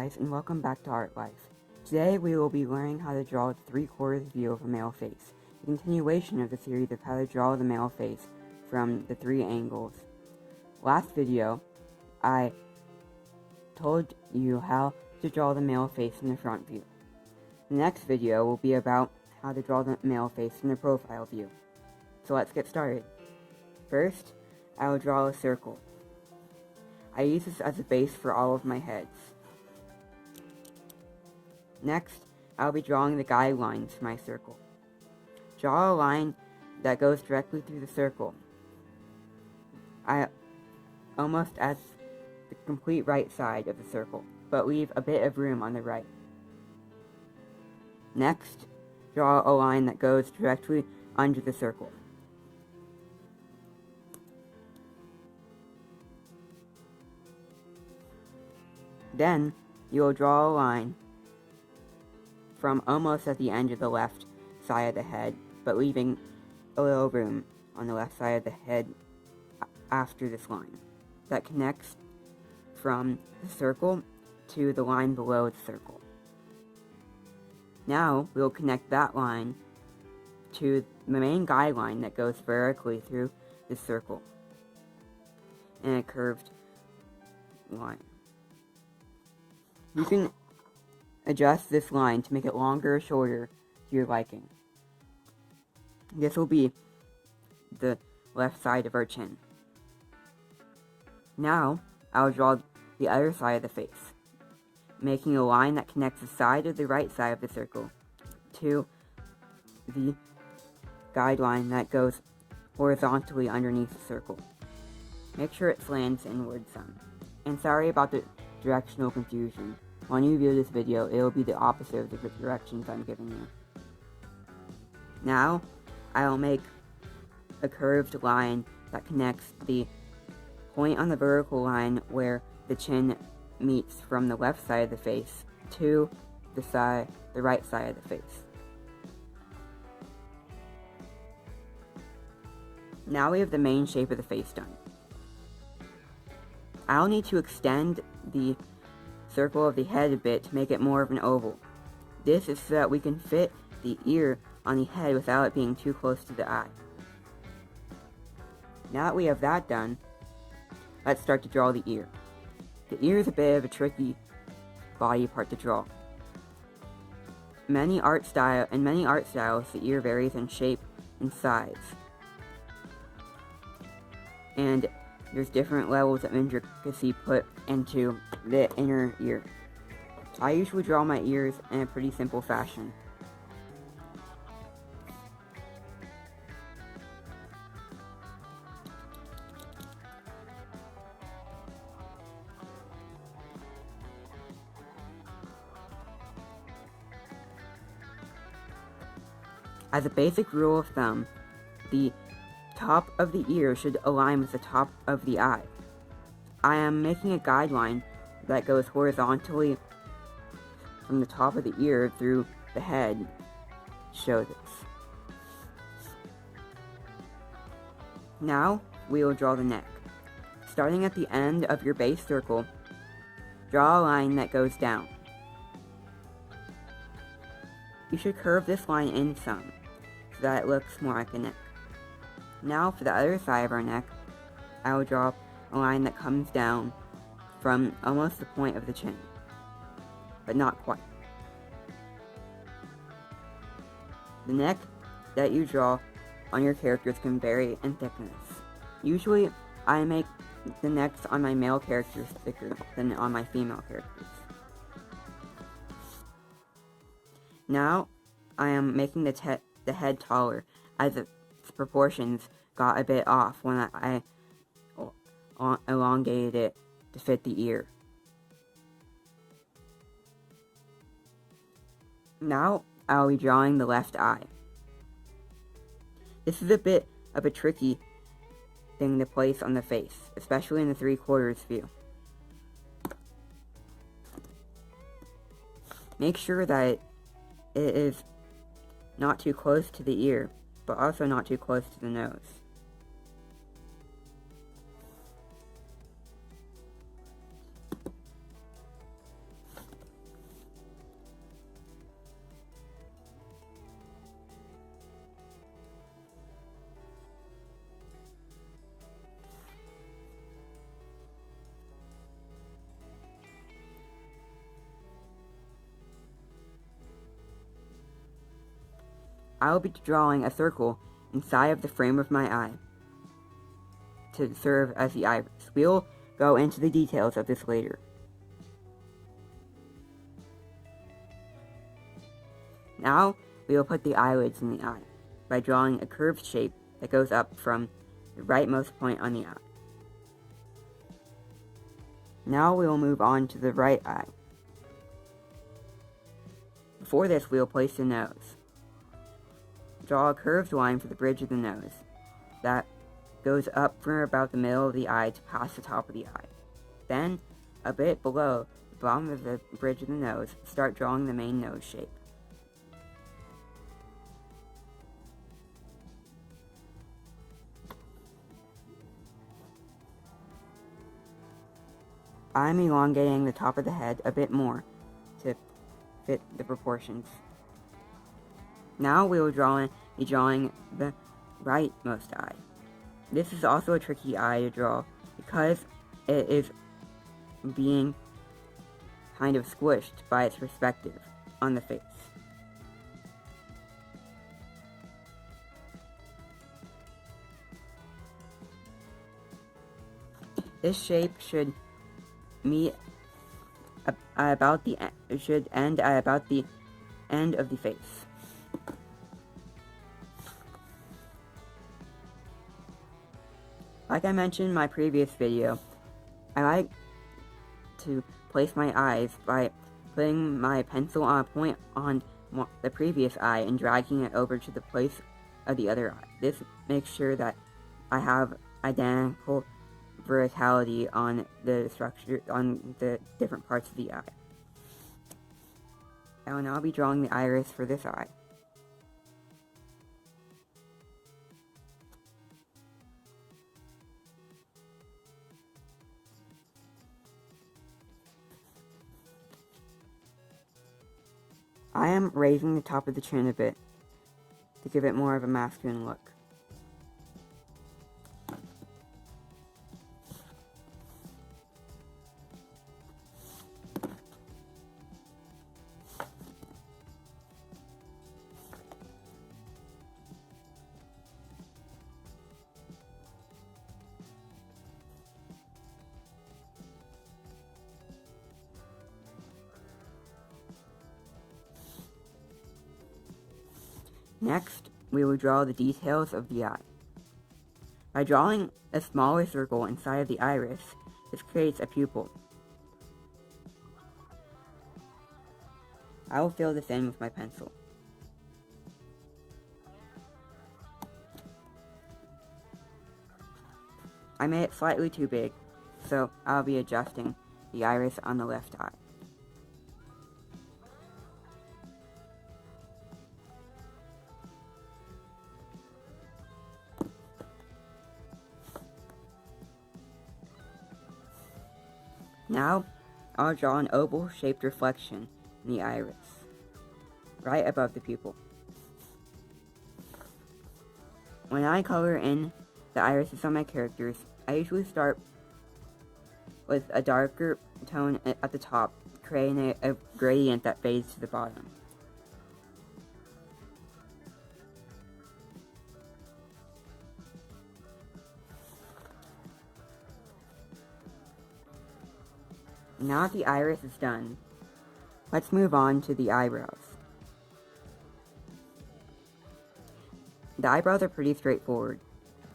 guys, and welcome back to Art Life. Today we will be learning how to draw the 3/4 view of a male face, a continuation of the series of how to draw the male face from the 3 angles. Last video, I told you how to draw the male face in the front view. The next video will be about how to draw the male face in the profile view. So let's get started. First, I will draw a circle. I use this as a base for all of my heads. Next, I'll be drawing the guidelines for my circle. Draw a line that goes directly through the circle, almost at the complete right side of the circle, but leave a bit of room on the right. Next, draw a line that goes directly under the circle. Then, you will draw a line from almost at the end of the left side of the head, but leaving a little room on the left side of the head after this line that connects from the circle to the line below the circle. Now, we will connect that line to the main guideline that goes vertically through the circle in a curved line. You can adjust this line to make it longer or shorter to your liking. This will be the left side of our chin. Now, I'll draw the other side of the face, making a line that connects the side of the right side of the circle to the guideline that goes horizontally underneath the circle. Make sure it slants inward some. And sorry about the directional confusion. When you view this video, it will be the opposite of the directions I'm giving you. Now, I will make a curved line that connects the point on the vertical line where the chin meets from the left side of the face to the right side of the face. Now we have the main shape of the face done. I'll need to extend the circle of the head a bit to make it more of an oval. This is so that we can fit the ear on the head without it being too close to the eye. Now that we have that done, let's start to draw the ear. The ear is a bit of a tricky body part to draw. In many art styles, the ear varies in shape and size. And there's different levels of intricacy put into the inner ear. I usually draw my ears in a pretty simple fashion. As a basic rule of thumb, the top of the ear should align with the top of the eye. I am making a guideline that goes horizontally from the top of the ear through the head to show this. Now, we will draw the neck. Starting at the end of your base circle, draw a line that goes down. You should curve this line in some, so that it looks more like a neck. Now, for the other side of our neck, I will draw a line that comes down from almost the point of the chin, but not quite. The neck that you draw on your characters can vary in thickness. Usually, I make the necks on my male characters thicker than on my female characters. Now, I am making the head taller, as its proportions got a bit off when I elongated it to fit the ear. Now, I'll be drawing the left eye. This is a bit of a tricky thing to place on the face, especially in the 3/4 view. Make sure that it is not too close to the ear, but also not too close to the nose. I will be drawing a circle inside of the frame of my eye to serve as the iris. We'll go into the details of this later. Now, we will put the eyelids in the eye by drawing a curved shape that goes up from the rightmost point on the eye. Now we will move on to the right eye. Before this, we will place the nose. Draw a curved line for the bridge of the nose that goes up from about the middle of the eye to past the top of the eye. Then, a bit below the bottom of the bridge of the nose, start drawing the main nose shape. I'm elongating the top of the head a bit more to fit the proportions. Now we will be drawing the rightmost eye. This is also a tricky eye to draw because it is being kind of squished by its perspective on the face. This shape should end at about the end of the face. Like I mentioned in my previous video, I like to place my eyes by putting my pencil on a point on the previous eye and dragging it over to the place of the other eye. This makes sure that I have identical verticality on the structure, on the different parts of the eye. I will now be drawing the iris for this eye. I am raising the top of the chin a bit to give it more of a masculine look. Next, we will draw the details of the eye. By drawing a smaller circle inside of the iris, this creates a pupil. I will fill this in with my pencil. I made it slightly too big, so I'll be adjusting the iris on the left eye. Now, I'll draw an oval-shaped reflection in the iris, right above the pupil. When I color in the irises on my characters, I usually start with a darker tone at the top, creating a gradient that fades to the bottom. Now that the iris is done, let's move on to the eyebrows. The eyebrows are pretty straightforward.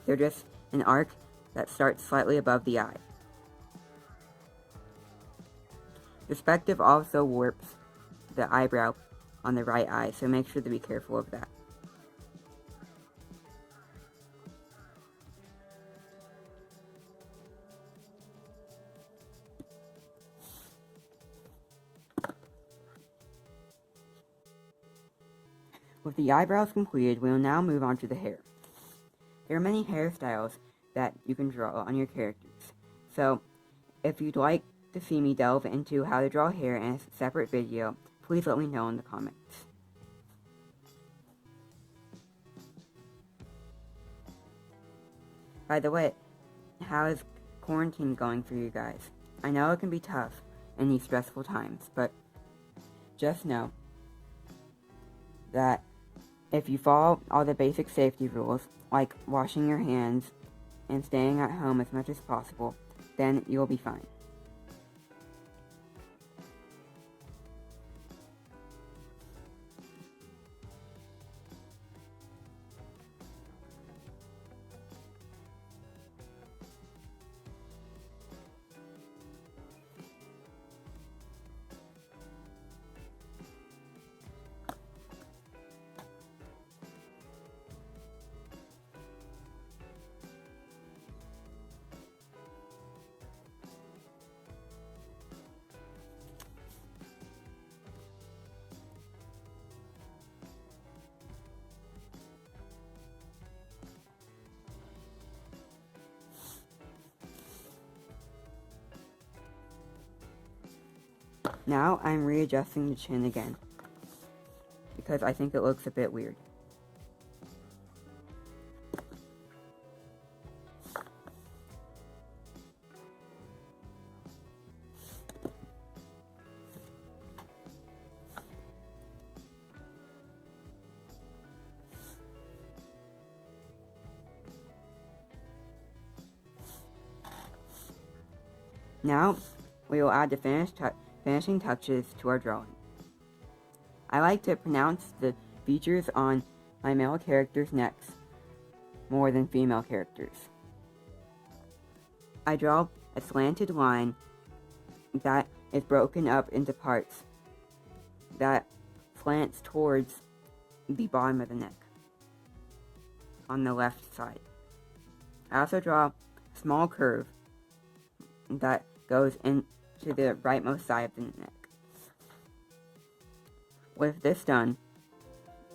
They're just an arc that starts slightly above the eye. Perspective also warps the eyebrow on the right eye, so make sure to be careful of that. With the eyebrows completed, we will now move on to the hair. There are many hairstyles that you can draw on your characters, so if you'd like to see me delve into how to draw hair in a separate video, please let me know in the comments. By the way, how is quarantine going for you guys? I know it can be tough in these stressful times, but just know that If you follow all the basic safety rules, like washing your hands and staying at home as much as possible, then you'll be fine. Now I'm readjusting the chin again, because I think it looks a bit weird. Now, we will add the finishing touches to our drawing. I like to pronounce the features on my male characters' necks more than female characters. I draw a slanted line that is broken up into parts that slants towards the bottom of the neck on the left side. I also draw a small curve that goes into the rightmost side of the neck. With this done,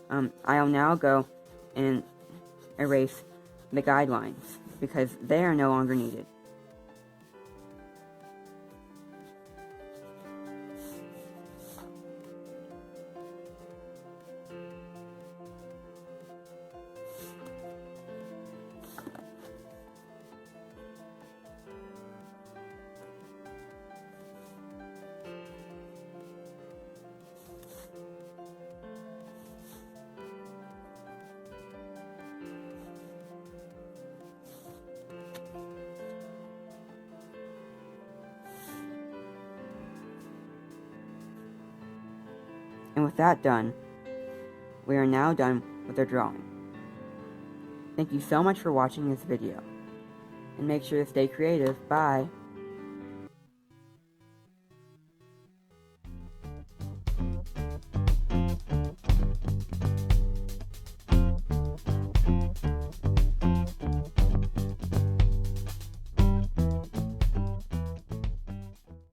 I'll now go and erase the guidelines because they are no longer needed. And with that done, we are now done with our drawing. Thank you so much for watching this video, and make sure to stay creative. Bye!